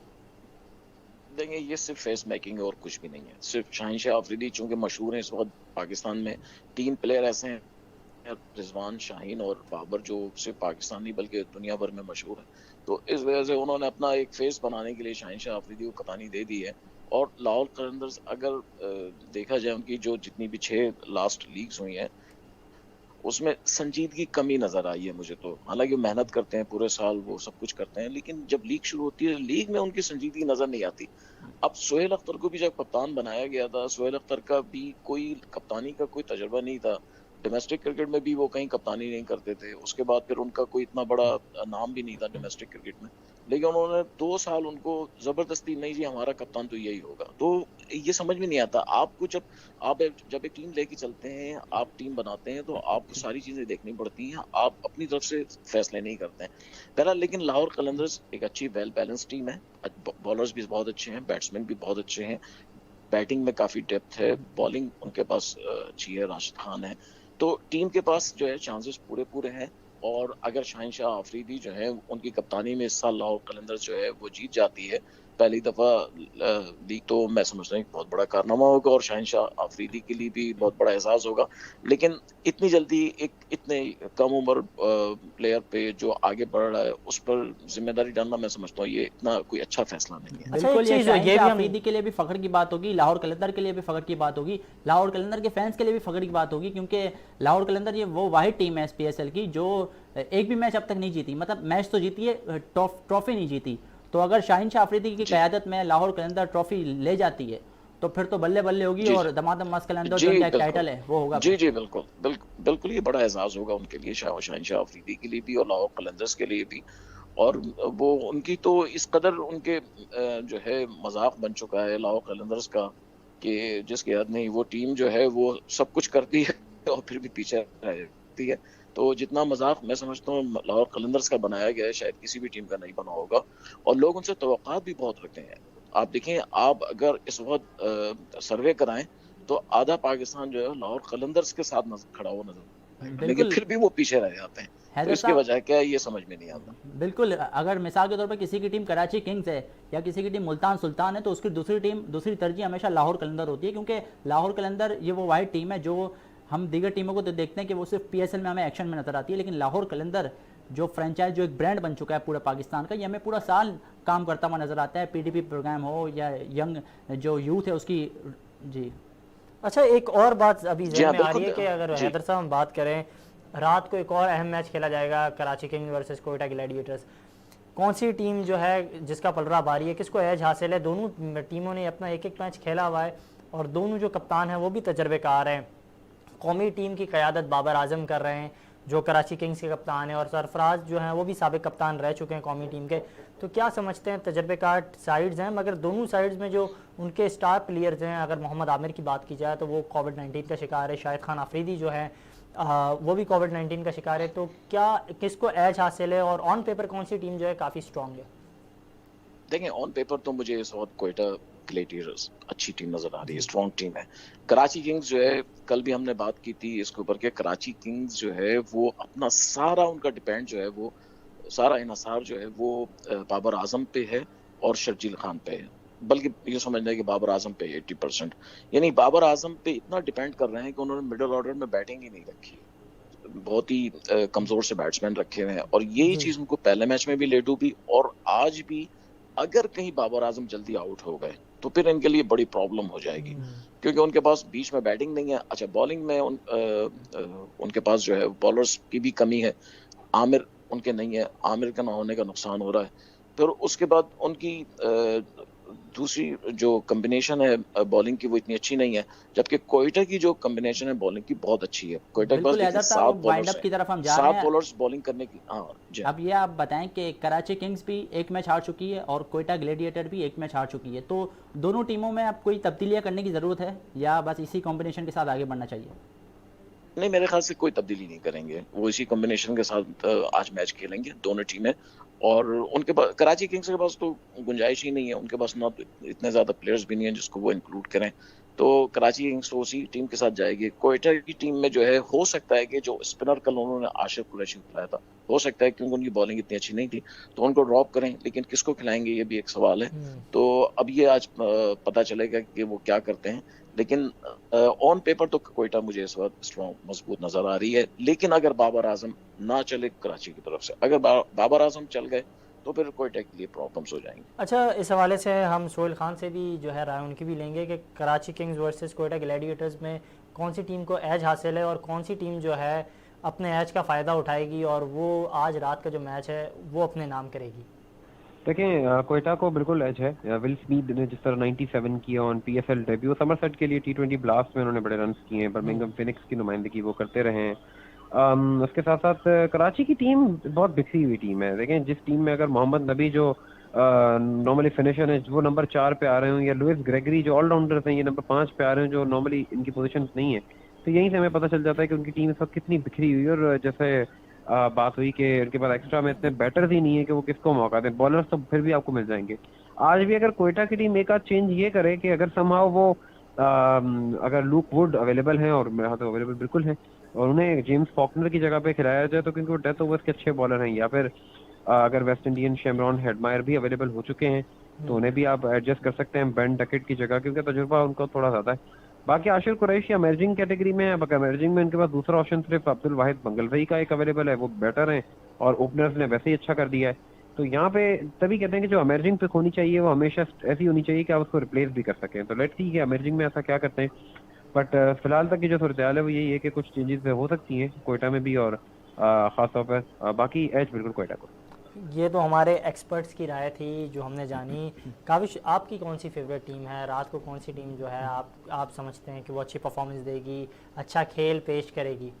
देंगे ये सिर्फ फेस मेकिंग है और कुछ भी नहीं है। सिर्फ शाहिन शाह अफरीदी चूंकि मशहूर है इस वक्त पाकिस्तान में, 3 प्लेयर ऐसे हैं रिजवान, शाहीन और बाबर, जो सिर्फ पाकिस्तान नहीं बल्कि दुनिया भर में मशहूर है। तो इस वजह से उन्होंने अपना एक फेस बनाने के लिए शाहीन शाह अफरीदी को कप्तानी दे दी है। और लाहौर कलंदर्स अगर देखा जाए उनकी जो जितनी भी 6 लास्ट लीग्स हुई हैं उसमें संजीदगी कमी नजर आई है मुझे तो। हालांकि मेहनत करते हैं पूरे साल, वो सब कुछ करते हैं, लेकिन जब लीग शुरू होती है लीग में उनकी संजीदगी नजर नहीं आती। अब सोहेल अख्तर को भी जब कप्तान बनाया गया था, सोहेल अख्तर का भी कोई कप्तानी का कोई तजुर्बा नहीं था। डोमेस्टिक क्रिकेट में भी वो कहीं कप्तानी नहीं करते थे, उसके बाद फिर उनका कोई इतना बड़ा नाम भी नहीं था डोमेस्टिक क्रिकेट में। लेकिन उन्होंने 2 साल उनको जबरदस्ती, नहीं जी हमारा कप्तान तो यही होगा। तो ये समझ में नहीं आता आपको, जब एक टीम लेके चलते हैं, आप टीम बनाते हैं, तो आपको सारी चीजें देखनी पड़ती हैं, आप अपनी तरफ से फैसले नहीं करते हैं। बहरहाल लेकिन लाहौर कलंदर्स एक अच्छी वेल बैलेंस टीम है। बॉलर्स भी बहुत अच्छे हैं, बैट्समैन भी बहुत अच्छे हैं, बैटिंग में काफी डेप्थ है, बॉलिंग उनके पास अच्छी है, राशिद खान है। तो टीम के पास जो है चांसेस पूरे पूरे हैं। और अगर शाहिन शाह अफरीदी जो है उनकी कप्तानी में इस साल लाहौर कलंदर्स जो है वो जीत जाती है पहली दफा लीग, तो मैं समझता हूँ बहुत बड़ा कारनामा होगा और शाहिन शाह अफरीदी के लिए भी बहुत बड़ा एहसास होगा। लेकिन इतनी जल्दी एक इतने कम उम्र प्लेयर पे जो आगे बढ़ रहा है उस पर जिम्मेदारी डालना, मैं समझता हूँ ये इतना कोई अच्छा फैसला नहीं है। अच्छा, बिल्कुल, एक ये चीज़ शाहिन ये शाह भी हम अफरीदी के लिए भी फख्र की बात होगी, लाहौर कलंदर के लिए भी फख्र की बात होगी, लाहौर कलंदर के फैंस के लिए भी फख्र की बात होगी, क्योंकि लाहौर कलंदर ये वो वाहिद टीम है SPSL की जो एक भी मैच अब तक नहीं जीती। मतलब मैच तो जीती है, ट्रॉफी नहीं जीती। तो अगर शाहिन शाह अफरीदी की क़यादत में लाहौर कलंदर ट्रॉफी ले जाती है तो फिर तो बल्ले बल्ले होगी, जी और दमादम मस्त कलंदर जी जो उनका एक बिल्कुल, टाइटल है वो होगा जी फिर। जी बिल्कुल बिल्कुल बिल्कुल, ये बड़ा एहसास होगा उनके लिए, शाहिन शाह अफरीदी के लिए भी और लाहौर कलंदर्स के लिए भी। और वो उनकी तो इस कदर उनके जो है मजाक बन चुका है लाहौर कलंदर्स का कि जिसकी हद नहीं। वो टीम जो है वो सब कुछ करती है और फिर भी पीछे रह जाती है। तो जितना मजाक मैं समझता हूँ लाहौर कलंदर्स का बनाया गया है शायद किसी भी टीम का नहीं बना होगा, और लोग उनसे तवक्कात भी बहुत रखते हैं। आप देखें, आप अगर इस वक्त सर्वे कराएं तो आधा पाकिस्तान जो है लाहौर कलंदर्स के साथ खड़ा हुआ नजर आएगा, लेकिन बिल्कुल फिर भी वो पीछे रह जाते हैं। तो हैदर इसकी साहब, वजह क्या है ये समझ में नहीं आता। बिल्कुल, अगर मिसाल के तौर पर किसी की टीम कराची किंग्स है या किसी की टीम मुल्तान सुल्तान है तो उसकी दूसरी तरजीह हमेशा लाहौर कलंदर होती है, क्योंकि लाहौर कलंदर ये वो वाहिद टीम है जो हम दीगर टीमों को तो देखते हैं कि वो सिर्फ पीएसएल में हमें एक्शन में नजर आती है, लेकिन लाहौर कलंदर जो फ्रेंचाइज, जो एक ब्रांड बन चुका है पूरे पाकिस्तान का, ये हमें पूरा साल काम करता हुआ नजर आता है। पीडीपी प्रोग्राम हो या यंग जो यूथ है उसकी। जी अच्छा, एक और बात अभी जी ज़हन हाँ, में आ रही है बिल्कुल। कि अगर जी। हैदर साहब हम बात करें, रात को एक और अहम मैच खेला जाएगा, Karachi king versus Quetta Gladiators. कौन सी टीम जो है जिसका पलड़ा भारी है, किसको एज हासिल है? दोनों टीमों ने अपना एक एक मैच खेला हुआ है और दोनों जो कप्तान हैं वो भी तजर्बेकार हैं। कौमी टीम की क़यादत बाबर आजम कर रहे हैं जो कराची किंग्स के कप्तान हैं, और सरफराज जो हैं वो भी साबिक कप्तान रह चुके हैं कौमी टीम के। तो क्या समझते हैं, तजर्बेकार साइड्स हैं, मगर दोनों साइड्स में जो उनके स्टार प्लेयर्स हैं, अगर मोहम्मद आमिर की बात की जाए तो वो कोविड-19 का शिकार है, शाहिद खान आफरीदी जो है वो भी कोविड-19 का शिकार है। तो क्या किसको एज हासिल है और ऑन पेपर कौन सी टीम जो है काफ़ी स्ट्रॉन्ग है? देखें, ऑन पेपर तो मुझे इस वक्त कोयटा ग्लेडिएटर्स अच्छी टीम नजर आ रही है, स्ट्रॉन्ग टीम है। कराची किंग्स जो है, कल भी हमने बात की थी इसके ऊपर के कराची किंग्स जो है वो अपना सारा उनका डिपेंड जो है वो सारा इन्हिसार जो है वो बाबर आजम पे है और शर्जील खान पे है। बल्कि ये समझ लें कि बाबर आजम पे 80%, यानी बाबर आजम पे इतना डिपेंड कर रहे हैं कि उन्होंने मिडिल ऑर्डर में बैटिंग ही नहीं रखी, बहुत ही कमजोर से बैट्समैन रखे हुए हैं। और यही चीज उनको पहले मैच में भी ले डूबी और आज भी। अगर कहीं बाबर आजम जल्दी आउट हो गए तो फिर इनके लिए बड़ी प्रॉब्लम हो जाएगी, क्योंकि उनके पास बीच में बैटिंग नहीं है। अच्छा, बॉलिंग में उनके पास जो है बॉलर्स की भी कमी है। आमिर उनके नहीं है, आमिर का ना होने का नुकसान हो रहा है। फिर उसके बाद उनकी दूसरी जो कम्बिनेशन है बॉलिंग की वो इतनी अच्छी नहीं है, जबकि कोयटा की जो कम्बिनेशन है बॉलिंग की बहुत अच्छी है। कोयटा के पास बिल्कुल देखिए हैदर साहब, 7 वाइंड बॉलर्स अप की तरफ हम हैं, जा रहे 7 हैं। बॉलर्स बॉलिंग करने की। हाँ जी। अब ये आप बताएं कि कराची किंग्स भी एक मैच हार चुकी है और कोयटा ग्लेडिएटर भी एक मैच हार चुकी है, तो दोनों टीमों में अब कोई तब्दीलियां करने की ज़रूरत है या बस इसी कॉम्बिनेशन के साथ आगे बढ़ना चाहिए? नहीं, मेरे ख्याल से कोई तब्दीली नहीं करेंगे, वो इसी कॉम्बिनेशन के साथ आज मैच खेलेंगे दोनों टीमें। और उनके पास, कराची किंग्स के पास तो गुंजाइश ही नहीं है, उनके पास ना तो इतने ज्यादा प्लेयर्स भी नहीं है जिसको वो इंक्लूड करें। तो कराची किंग्स तो उसी टीम के साथ जाएगी। कोयटा की टीम में जो है, हो सकता है कि जो स्पिनर कल उन्होंने आशिफ कुरैशी को खिलाया था, हो सकता है क्योंकि उनकी बॉलिंग इतनी अच्छी नहीं थी तो उनको ड्रॉप करें, लेकिन किसको खिलाएंगे ये भी एक सवाल है। तो अब ये आज पता चलेगा कि वो क्या करते हैं। लेकिन ऑन पेपर तो कोयटा मुझे इस वक्त स्ट्रॉन्ग मजबूत नजर आ रही है। लेकिन अगर बाबर आजम ना चले कराची की तरफ से, अगर बाबर आजम चल गए तो फिर कोयटा के लिए प्रॉब्लम्स हो जाएंगे। अच्छा, इस हवाले से हम सोहेल खान से भी जो है राय उनकी भी लेंगे कि Karachi Kings versus Quetta Gladiators में कौन सी टीम को एज हासिल है और कौन सी टीम जो है अपने एज का फ़ायदा उठाएगी और वो आज रात का जो मैच है वो अपने नाम करेगी। देखें, कोयटा को बिल्कुल एज है। विल स्मीथ ने जिस तरह 97 किया ऑन पीएसएल डेब्यू, समरसेट के लिए टी20 ब्लास्ट में उन्होंने बड़े रन किए हैं, बर्मिंघम फिनिक्स की नुमाइंदगी वो करते रहे हैं। उसके साथ साथ कराची की टीम बहुत बिखरी हुई टीम है। देखें, जिस टीम में अगर मोहम्मद नबी जो नॉर्मली फिनिशर है वो नंबर 4 पे आ रहे हो, या लुइस ग्रेगरी जो ऑलराउंडर हैं ये नंबर 5 पे आ रहे हैं जो नॉर्मली इनकी पोजीशन नहीं है, तो यहीं से हमें पता चल जाता है कि उनकी टीम इस वक्त कितनी बिखरी हुई है। और जैसे बात हुई कि उनके पास एक्स्ट्रा में इतने बैटर्स ही नहीं है कि वो किसको मौका दें, बॉलर्स तो फिर भी आपको मिल जाएंगे। आज भी अगर कोयटा की टीम एक आध चेंज ये करे कि अगर समहाउ वो अगर लूक वुड अवेलेबल हैं, और मेरे हाथ तो अवेलेबल बिल्कुल हैं, और उन्हें जेम्स फॉकनर की जगह पे खिलाया जाए तो क्योंकि वो डेथ ओवर्स के अच्छे बॉलर हैं, या फिर अगर वेस्ट इंडियन शेमरॉन हेडमायर भी अवेलेबल हो चुके हैं तो उन्हें भी आप एडजस्ट कर सकते हैं बेन डकेट की जगह, क्योंकि तजुर्बा उनको थोड़ा ज्यादा है। बाकी आशिर कुरैशी इमर्जिंग कैटेगरी में है। इमर्जिंग में उनके पास दूसरा ऑप्शन सिर्फ अब्दुल वाहिद मंगलवई का एक अवेलेबल है, वो बेटर है और ओपनर्स ने वैसे ही अच्छा कर दिया है। तो यहाँ पे तभी कहते हैं कि जो इमर्जिंग पिक होनी चाहिए वो हमेशा ऐसी होनी चाहिए कि आप उसको रिप्लेस भी कर सकें। तो लेट्स सी कि इमर्जिंग में ऐसा क्या करते हैं। बट फिलहाल तक की जो सूरत हाल है वो यही है कि कुछ चेंजेस हो सकती हैं कोयटा में भी, और खासतौर पर बाकी एज बिल्कुल कोयटा को। ये तो हमारे एक्सपर्ट्स की राय थी जो हमने जानी। काविश, आपकी कौन सी फेवरेट टीम है? रात को कौन सी टीम जो है आप समझते हैं कि वो अच्छी परफॉर्मेंस देगी, अच्छा खेल पेश करेगी?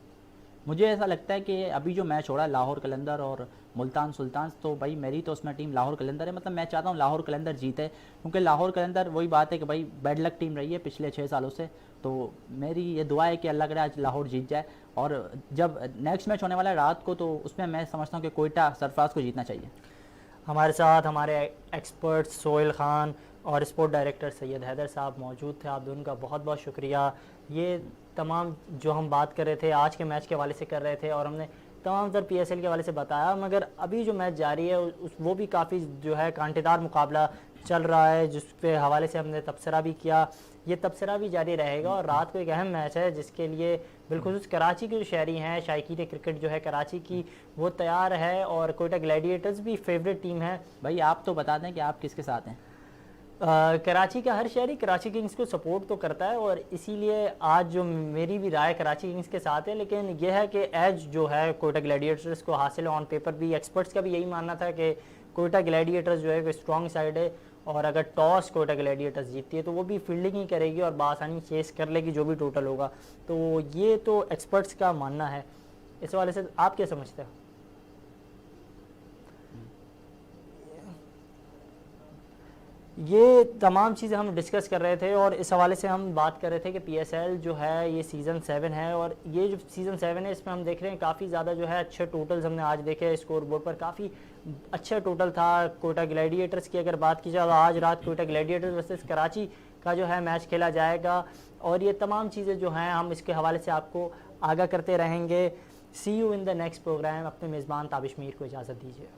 मुझे ऐसा लगता है कि अभी जो मैच हो रहा है लाहौर कलंदर और मुल्तान सुल्तान, तो भाई मेरी तो उसमें टीम लाहौर कलंदर है। मतलब मैं चाहता हूँ लाहौर कलंदर जीते, क्योंकि लाहौर कलंदर वही बात है कि भाई बैड लक टीम रही है पिछले 6 सालों से। तो मेरी ये दुआ है कि अल्लाह करे आज लाहौर जीत जाए। और जब नेक्स्ट मैच होने वाला है रात को, तो उसमें मैं समझता हूँ कि कोयटा सरफराज को जीतना चाहिए। हमारे साथ हमारे एक्सपर्ट्स सोहेल खान और स्पोर्ट डायरेक्टर सैयद हैदर साहब मौजूद थे। आप दोनों का बहुत बहुत शुक्रिया। ये तमाम जो हम बात कर रहे थे आज के मैच के हवाले से कर रहे थे, और हमने तमाम सर पीएसएल के हवाले से बताया, मगर अभी जो मैच जारी है वो भी काफ़ी जो है कांटेदार मुकाबला चल रहा है, जिस पे हवाले से हमने तबसरा भी किया, ये तबसरा भी जारी रहेगा। और रात को एक अहम मैच है जिसके लिए बिलखुसूस कराची के जो शहरी हैं, शायकीन क्रिकेट जो है कराची की, वो तैयार है। और कोयटा ग्लैडिएटर्स भी फेवरेट टीम है। भाई आप तो बता दें कि आप किसके साथ हैं? कराची का हर शहरी कराची किंग्स को सपोर्ट तो करता है, और इसीलिए आज जो मेरी भी राय कराची किंग्स के साथ है। लेकिन यह है कि एज जो है कोयटा ग्लैडिएटर्स को हासिल है ऑन पेपर भी। एक्सपर्ट्स का भी यही मानना था कि कोयटा ग्लैडिएटर्स जो है कोई स्ट्रॉन्ग साइड है, और अगर टॉस कोयटा ग्लैडिएटर्स जीतती है तो वो भी फील्डिंग ही करेगी और बासानी चेस कर लेगी जो भी टोटल होगा। तो ये तो एक्सपर्ट्स का मानना है। इस हवाले से आप क्या समझते हो? ये तमाम चीज़ें हम डिस्कस कर रहे थे, और इस हवाले से हम बात कर रहे थे कि PSL जो है ये सीज़न 7 है, और ये जो सीज़न 7 है इसमें हम देख रहे हैं काफ़ी ज़्यादा जो है अच्छे टोटल्स हमने आज देखे। स्कोर बोर्ड पर काफ़ी अच्छा टोटल था। कोयटा ग्लैडिएटर्स की अगर बात की जाए तो आज रात कोयटा ग्लैडिएटर्स वर्सेस कराची का जो है मैच खेला जाएगा, और ये तमाम चीज़ें जो हैं हम इसके हवाले से आपको आगाह करते रहेंगे। See you in the next programme. अपने मेज़बान ताबिश मीर को इजाज़त दीजिए।